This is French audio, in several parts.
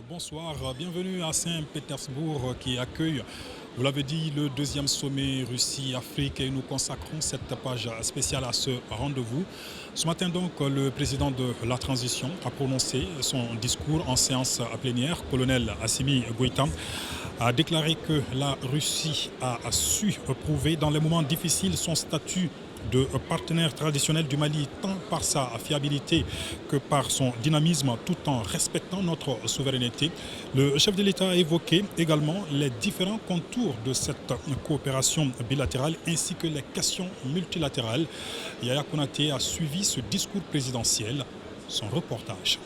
Bonsoir, bienvenue à Saint-Pétersbourg qui accueille, vous l'avez dit, le deuxième sommet Russie-Afrique et nous consacrons cette page spéciale à ce rendez-vous. Ce matin donc, le président de la transition a prononcé son discours en séance plénière. Colonel Assimi Goïta a déclaré que la Russie a su prouver dans les moments difficiles son statut de partenaire traditionnel du Mali, tant par sa fiabilité que par son dynamisme, tout en respectant notre souveraineté. Le chef de l'État a évoqué également les différents contours de cette coopération bilatérale ainsi que les questions multilatérales. Yaya Konaté a suivi ce discours présidentiel. Son reportage.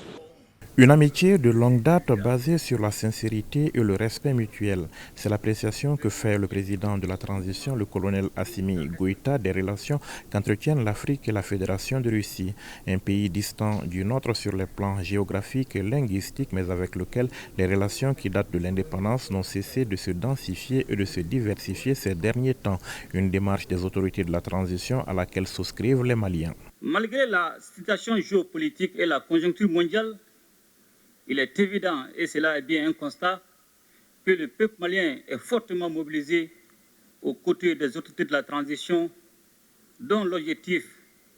Une amitié de longue date basée sur la sincérité et le respect mutuel. C'est l'appréciation que fait le président de la transition, le colonel Assimi Goïta, des relations qu'entretiennent l'Afrique et la Fédération de Russie. Un pays distant du nôtre sur les plans géographiques et linguistiques, mais avec lequel les relations qui datent de l'indépendance n'ont cessé de se densifier et de se diversifier ces derniers temps. Une démarche des autorités de la transition à laquelle souscrivent les Maliens. Malgré la situation géopolitique et la conjoncture mondiale, il est évident, et cela est bien un constat, que le peuple malien est fortement mobilisé aux côtés des autorités de la transition, dont l'objectif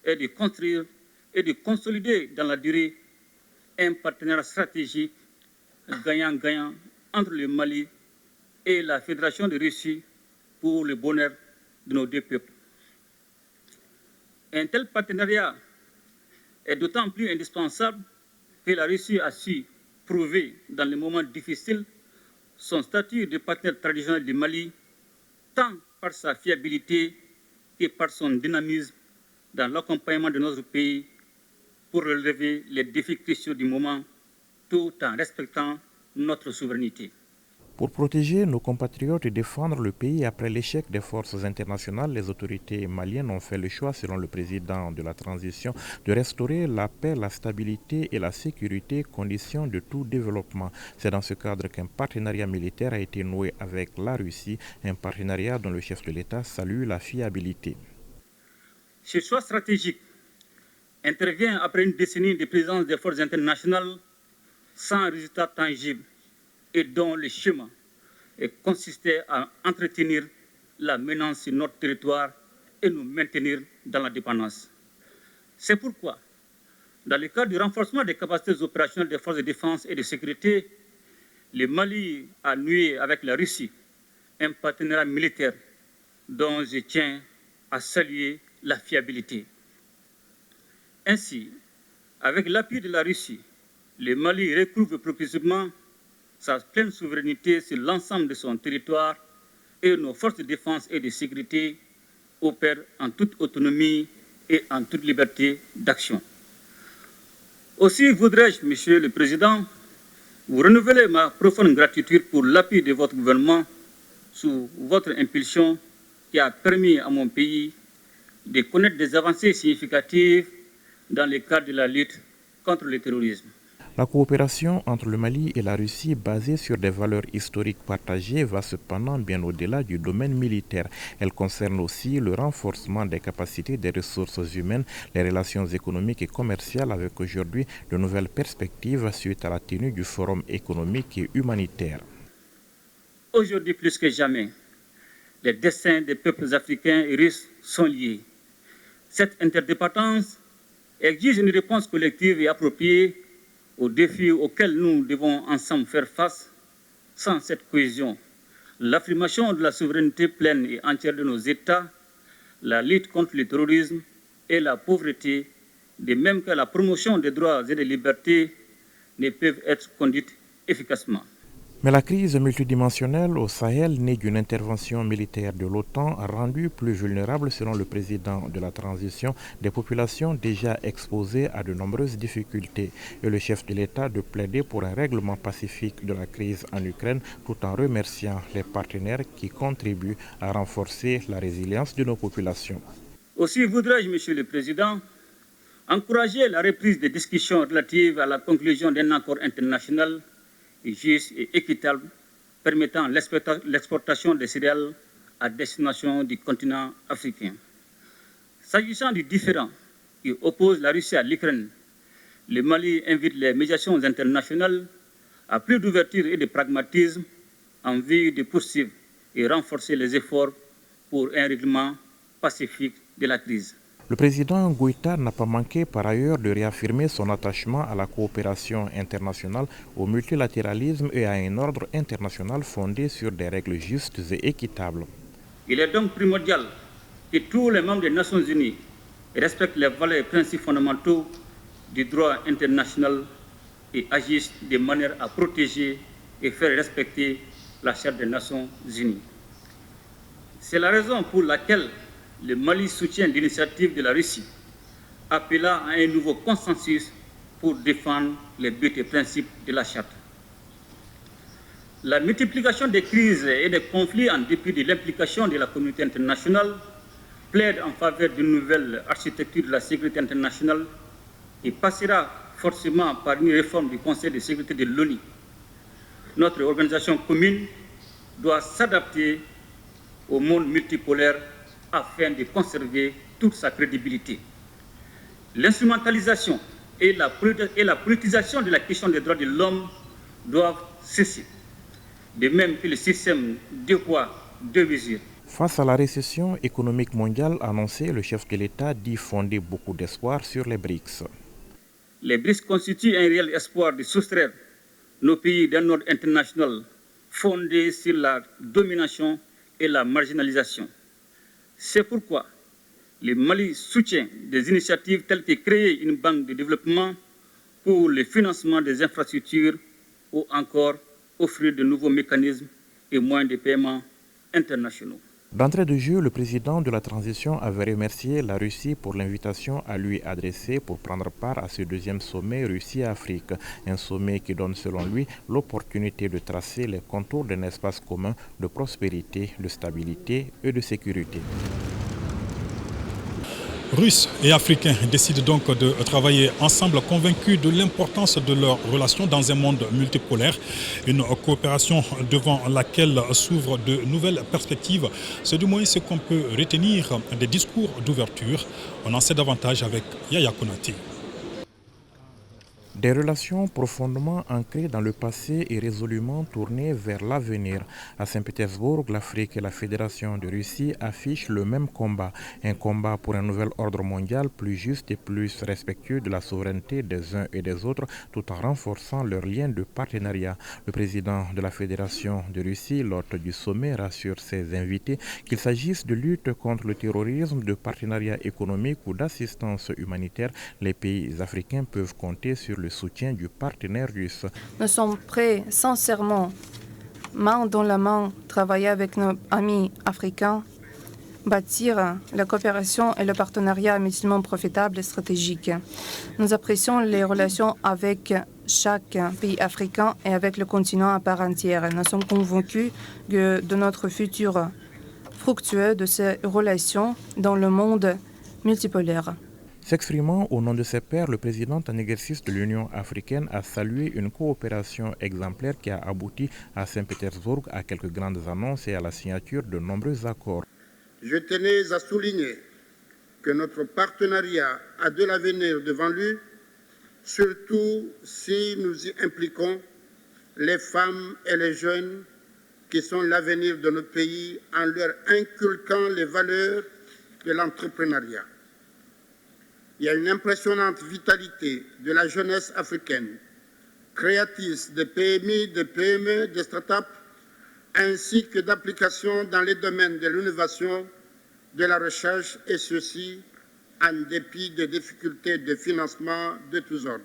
est de construire et de consolider dans la durée un partenariat stratégique gagnant-gagnant entre le Mali et la Fédération de Russie pour le bonheur de nos deux peuples. Un tel partenariat est d'autant plus indispensable que la Russie a su prouver dans les moments difficiles son statut de partenaire traditionnel du Mali, tant par sa fiabilité que par son dynamisme dans l'accompagnement de notre pays pour relever les défis cruciaux du moment, tout en respectant notre souveraineté. Pour protéger nos compatriotes et défendre le pays après l'échec des forces internationales, les autorités maliennes ont fait le choix, selon le président de la transition, de restaurer la paix, la stabilité et la sécurité, conditions de tout développement. C'est dans ce cadre qu'un partenariat militaire a été noué avec la Russie, un partenariat dont le chef de l'État salue la fiabilité. Ce choix stratégique intervient après une décennie de présence des forces internationales sans résultat tangible et dont le schéma consistait à entretenir la menace sur notre territoire et nous maintenir dans la dépendance. C'est pourquoi, dans le cadre du renforcement des capacités opérationnelles des forces de défense et de sécurité, le Mali a noué avec la Russie un partenariat militaire dont je tiens à saluer la fiabilité. Ainsi, avec l'appui de la Russie, le Mali recouvre progressivement sa pleine souveraineté sur l'ensemble de son territoire et nos forces de défense et de sécurité opèrent en toute autonomie et en toute liberté d'action. Aussi voudrais-je, Monsieur le Président, vous renouveler ma profonde gratitude pour l'appui de votre gouvernement sous votre impulsion qui a permis à mon pays de connaître des avancées significatives dans le cadre de la lutte contre le terrorisme. La coopération entre le Mali et la Russie, basée sur des valeurs historiques partagées, va cependant bien au-delà du domaine militaire. Elle concerne aussi le renforcement des capacités des ressources humaines, les relations économiques et commerciales, avec aujourd'hui de nouvelles perspectives suite à la tenue du Forum économique et humanitaire. Aujourd'hui plus que jamais, les destins des peuples africains et russes sont liés. Cette interdépendance exige une réponse collective et appropriée aux défis auxquels nous devons ensemble faire face. Sans cette cohésion, l'affirmation de la souveraineté pleine et entière de nos États, la lutte contre le terrorisme et la pauvreté, de même que la promotion des droits et des libertés, ne peuvent être conduites efficacement. Mais la crise multidimensionnelle au Sahel, née d'une intervention militaire de l'OTAN, a rendu plus vulnérables, selon le président de la transition, des populations déjà exposées à de nombreuses difficultés. Et le chef de l'État de plaider pour un règlement pacifique de la crise en Ukraine, tout en remerciant les partenaires qui contribuent à renforcer la résilience de nos populations. Aussi voudrais-je, Monsieur le Président, encourager la reprise des discussions relatives à la conclusion d'un accord international juste et équitable permettant l'exportation des céréales à destination du continent africain. S'agissant du différend qui oppose la Russie à l'Ukraine, le Mali invite les médiations internationales à plus d'ouverture et de pragmatisme en vue de poursuivre et renforcer les efforts pour un règlement pacifique de la crise. Le président Goïta n'a pas manqué par ailleurs de réaffirmer son attachement à la coopération internationale, au multilatéralisme et à un ordre international fondé sur des règles justes et équitables. Il est donc primordial que tous les membres des Nations Unies respectent les valeurs et principes fondamentaux du droit international et agissent de manière à protéger et faire respecter la Charte des Nations Unies. C'est la raison pour laquelle le Mali soutient l'initiative de la Russie, appelant à un nouveau consensus pour défendre les buts et principes de la Charte. La multiplication des crises et des conflits en dépit de l'implication de la communauté internationale plaide en faveur d'une nouvelle architecture de la sécurité internationale et passera forcément par une réforme du Conseil de sécurité de l'ONU. Notre organisation commune doit s'adapter au monde multipolaire afin de conserver toute sa crédibilité. L'instrumentalisation et la politisation de la question des droits de l'homme doivent cesser, de même que le système deux poids, deux mesures. Face à la récession économique mondiale annoncée, le chef de l'État dit fonder beaucoup d'espoir sur les BRICS. Les BRICS constituent un réel espoir de soustraire nos pays d'un ordre international fondé sur la domination et la marginalisation. C'est pourquoi le Mali soutient des initiatives telles que créer une banque de développement pour le financement des infrastructures ou encore offrir de nouveaux mécanismes et moyens de paiement internationaux. D'entrée de jeu, le président de la transition avait remercié la Russie pour l'invitation à lui adresser pour prendre part à ce deuxième sommet Russie-Afrique. Un sommet qui donne selon lui l'opportunité de tracer les contours d'un espace commun de prospérité, de stabilité et de sécurité. Russes et Africains décident donc de travailler ensemble, convaincus de l'importance de leurs relations dans un monde multipolaire. Une coopération devant laquelle s'ouvrent de nouvelles perspectives. C'est du moins ce qu'on peut retenir des discours d'ouverture. On en sait davantage avec Yaya Konaté. Des relations profondément ancrées dans le passé et résolument tournées vers l'avenir. À Saint-Pétersbourg, l'Afrique et la Fédération de Russie affichent le même combat. Un combat pour un nouvel ordre mondial plus juste et plus respectueux de la souveraineté des uns et des autres, tout en renforçant leurs liens de partenariat. Le président de la Fédération de Russie, l'hôte du sommet, rassure ses invités qu'il s'agisse de lutte contre le terrorisme, de partenariat économique ou d'assistance humanitaire, les pays africains peuvent compter sur le soutien du partenaire russe. Nous sommes prêts sincèrement, main dans la main, travailler avec nos amis africains, bâtir la coopération et le partenariat mutuellement profitable et stratégique. Nous apprécions les relations avec chaque pays africain et avec le continent à part entière. Nous sommes convaincus de notre futur fructueux de ces relations dans le monde multipolaire. S'exprimant au nom de ses pairs, le président en exercice de l'Union africaine a salué une coopération exemplaire qui a abouti à Saint-Pétersbourg à quelques grandes annonces et à la signature de nombreux accords. Je tenais à souligner que notre partenariat a de l'avenir devant lui, surtout si nous y impliquons les femmes et les jeunes qui sont l'avenir de notre pays en leur inculquant les valeurs de l'entrepreneuriat. Il y a une impressionnante vitalité de la jeunesse africaine, créatrice de PMI, de PME, de start-up, ainsi que d'applications dans les domaines de l'innovation, de la recherche, et ceci en dépit des difficultés de financement de tous ordres.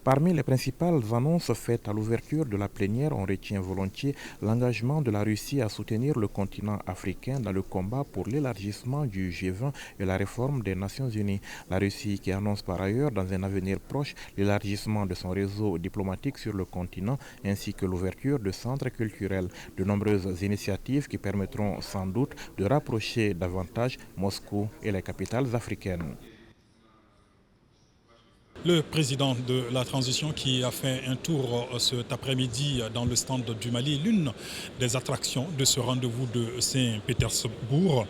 Parmi les principales annonces faites à l'ouverture de la plénière, on retient volontiers l'engagement de la Russie à soutenir le continent africain dans le combat pour l'élargissement du G20 et la réforme des Nations Unies. La Russie qui annonce par ailleurs dans un avenir proche l'élargissement de son réseau diplomatique sur le continent ainsi que l'ouverture de centres culturels. De nombreuses initiatives qui permettront sans doute de rapprocher davantage Moscou et les capitales africaines. Le président de la transition qui a fait un tour cet après-midi dans le stand du Mali, l'une des attractions de ce rendez-vous de Saint-Pétersbourg.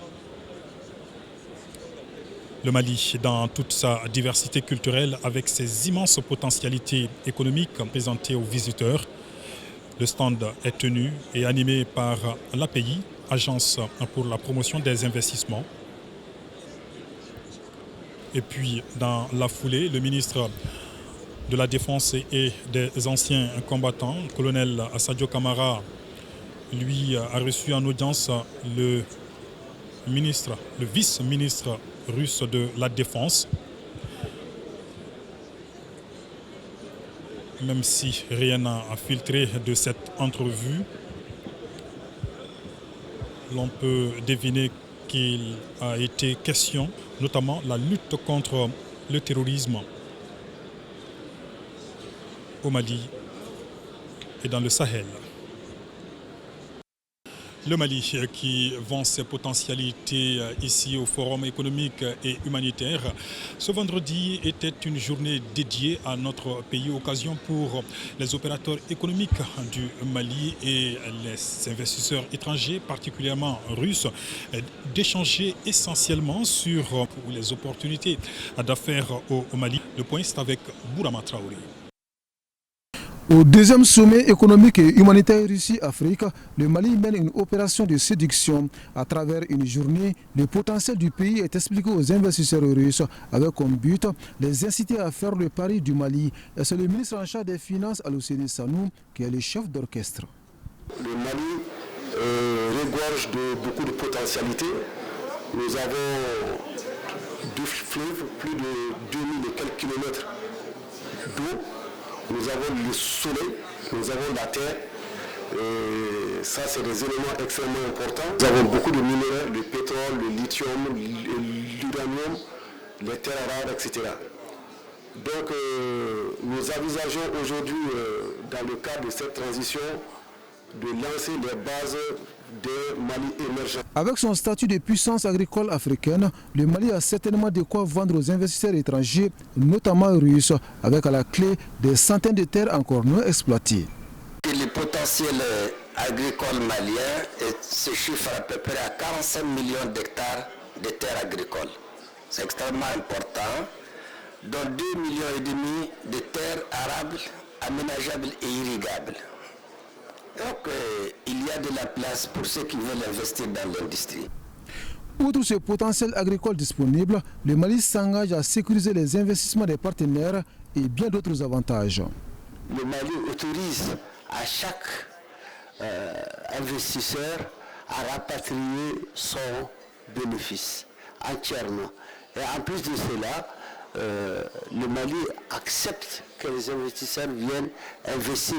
Le Mali, dans toute sa diversité culturelle, avec ses immenses potentialités économiques présentées aux visiteurs. Le stand est tenu et animé par l'API, Agence pour la promotion des investissements. Et puis, dans la foulée, le ministre de la Défense et des anciens combattants, le colonel Sadio Kamara, lui a reçu en audience le vice-ministre russe de la Défense. Même si rien n'a filtré de cette entrevue, l'on peut deviner qu'il a été question, notamment la lutte contre le terrorisme au Mali et dans le Sahel. Le Mali qui vend ses potentialités ici au Forum économique et humanitaire. Ce vendredi était une journée dédiée à notre pays, occasion pour les opérateurs économiques du Mali et les investisseurs étrangers, particulièrement russes, d'échanger essentiellement sur les opportunités d'affaires au Mali. Le point c'est avec Bourama Traoré. Au deuxième sommet économique et humanitaire Russie-Afrique, le Mali mène une opération de séduction. À travers une journée, le potentiel du pays est expliqué aux investisseurs russes avec comme but les inciter à faire le pari du Mali. Et c'est le ministre en charge des Finances, Alousséni Sanou, qui est le chef d'orchestre. Le Mali regorge de beaucoup de potentialités. Nous avons deux fleuves, plus de 2000 et quelques kilomètres d'eau. Nous avons le soleil, nous avons la terre, et ça c'est des éléments extrêmement importants. Nous avons beaucoup de minéraux, le pétrole, le lithium, l'uranium, les terres rares, etc. Donc nous envisageons aujourd'hui, dans le cadre de cette transition, de lancer les bases des Mali émergents. Avec son statut de puissance agricole africaine, le Mali a certainement de quoi vendre aux investisseurs étrangers, notamment russes, avec à la clé des centaines de terres encore non exploitées. Le potentiel agricole malien se chiffre à peu près à 45 millions d'hectares de terres agricoles. C'est extrêmement important, dont 2,5 millions de terres arables, aménageables et irrigables. Donc, il y a de la place pour ceux qui veulent investir dans l'industrie. Outre ce potentiel agricole disponible, le Mali s'engage à sécuriser les investissements des partenaires et bien d'autres avantages. Le Mali autorise à chaque investisseur à rapatrier son bénéfice entièrement. Et en plus de cela, le Mali accepte que les investisseurs viennent investir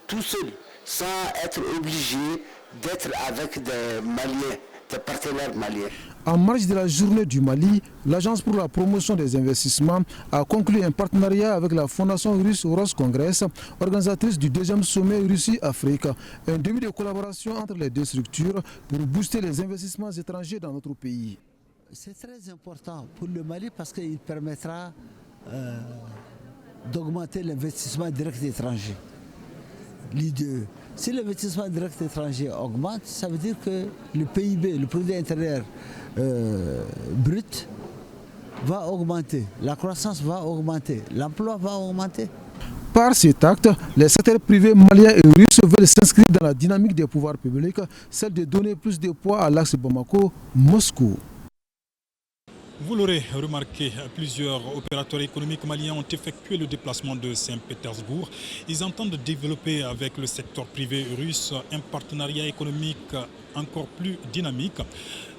tout seuls, sans être obligés d'être avec des Maliens, des partenaires maliens. En marge de la journée du Mali, l'Agence pour la promotion des investissements a conclu un partenariat avec la Fondation russe Roscongress, organisatrice du deuxième sommet Russie-Afrique. Un début de collaboration entre les deux structures pour booster les investissements étrangers dans notre pays. C'est très important pour le Mali parce qu'il permettra d'augmenter l'investissement direct étranger. L'idée, si l'investissement direct étranger augmente, ça veut dire que le PIB, le produit intérieur brut, va augmenter, la croissance va augmenter, l'emploi va augmenter. Par cet acte, les secteurs privés maliens et russes veulent s'inscrire dans la dynamique des pouvoirs publics, celle de donner plus de poids à l'axe Bamako-Moscou. Vous l'aurez remarqué, plusieurs opérateurs économiques maliens ont effectué le déplacement de Saint-Pétersbourg. Ils entendent développer avec le secteur privé russe un partenariat économique encore plus dynamique.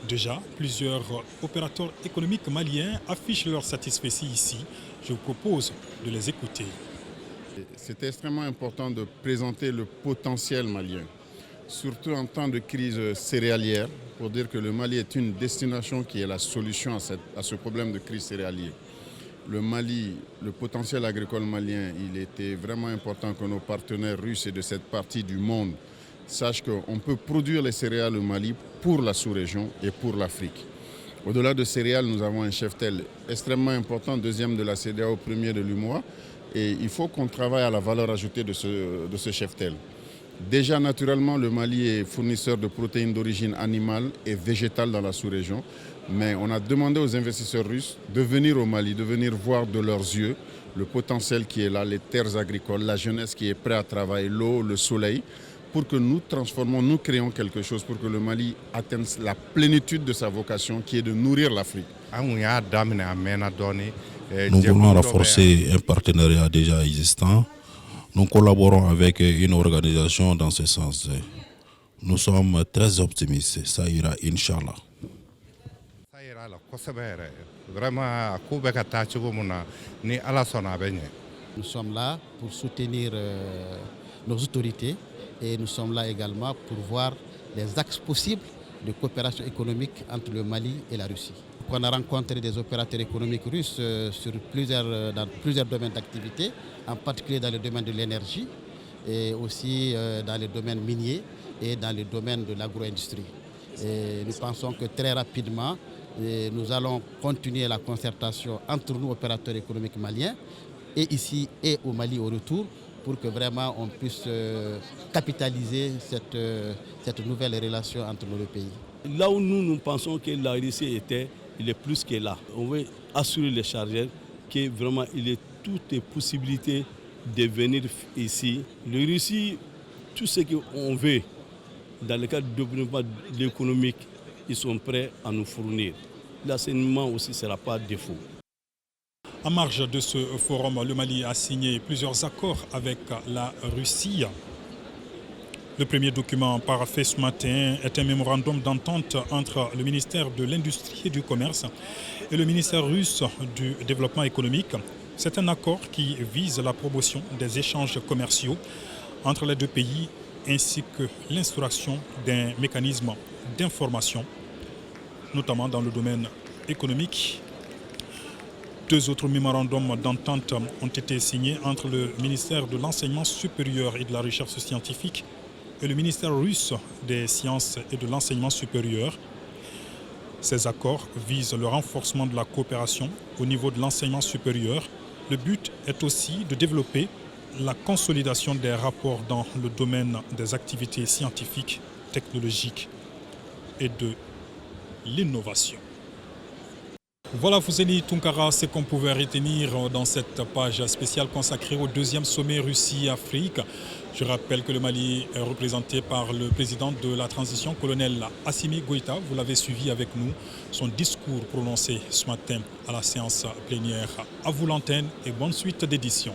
Déjà, plusieurs opérateurs économiques maliens affichent leur satisfaction ici. Je vous propose de les écouter. C'est extrêmement important de présenter le potentiel malien, surtout en temps de crise céréalière, pour dire que le Mali est une destination qui est la solution à ce problème de crise céréalière. Le Mali, le potentiel agricole malien, il était vraiment important que nos partenaires russes et de cette partie du monde sachent qu'on peut produire les céréales au Mali pour la sous-région et pour l'Afrique. Au-delà de céréales, nous avons un cheptel extrêmement important, deuxième de la CEDEAO, premier de l'UMOA, et il faut qu'on travaille à la valeur ajoutée de ce cheptel. Déjà, naturellement, le Mali est fournisseur de protéines d'origine animale et végétale dans la sous-région. Mais on a demandé aux investisseurs russes de venir au Mali, de venir voir de leurs yeux le potentiel qui est là, les terres agricoles, la jeunesse qui est prête à travailler, l'eau, le soleil, pour que nous transformons, nous créons quelque chose pour que le Mali atteigne la plénitude de sa vocation qui est de nourrir l'Afrique. Nous voulons renforcer un partenariat déjà existant. Nous collaborons avec une organisation dans ce sens. Nous sommes très optimistes. Ça ira, Inch'Allah. Nous sommes là pour soutenir nos autorités et nous sommes là également pour voir les axes possibles de coopération économique entre le Mali et la Russie. On a rencontré des opérateurs économiques russes dans plusieurs domaines d'activité, en particulier dans le domaine de l'énergie et aussi dans le domaine minier et dans le domaine de l'agro-industrie. Nous pensons que très rapidement, nous allons continuer la concertation entre nous, opérateurs économiques maliens, et ici et au Mali au retour, pour que vraiment on puisse capitaliser cette nouvelle relation entre nos deux pays. Là où nous pensons que la Russie était, il est plus que là. On veut assurer les chargeurs que vraiment il y a toutes les possibilités de venir ici. La Russie, tout ce qu'on veut dans le cadre du développement économique, ils sont prêts à nous fournir. L'enseignement aussi ne sera pas défaut. En marge de ce forum, le Mali a signé plusieurs accords avec la Russie. Le premier document paraphé ce matin est un mémorandum d'entente entre le ministère de l'Industrie et du Commerce et le ministère russe du Développement économique. C'est un accord qui vise la promotion des échanges commerciaux entre les deux pays ainsi que l'instauration d'un mécanisme d'information, notamment dans le domaine économique. Deux autres mémorandums d'entente ont été signés entre le ministère de l'Enseignement supérieur et de la Recherche scientifique et le ministère russe des Sciences et de l'Enseignement supérieur. Ces accords visent le renforcement de la coopération au niveau de l'enseignement supérieur. Le but est aussi de développer la consolidation des rapports dans le domaine des activités scientifiques, technologiques et de l'innovation. Voilà, Fouzeni Tounkara, ce qu'on pouvait retenir dans cette page spéciale consacrée au deuxième sommet Russie-Afrique. Je rappelle que le Mali est représenté par le président de la transition, colonel Assimi Goïta. Vous l'avez suivi avec nous, son discours prononcé ce matin à la séance plénière. À vous l'antenne et bonne suite d'édition.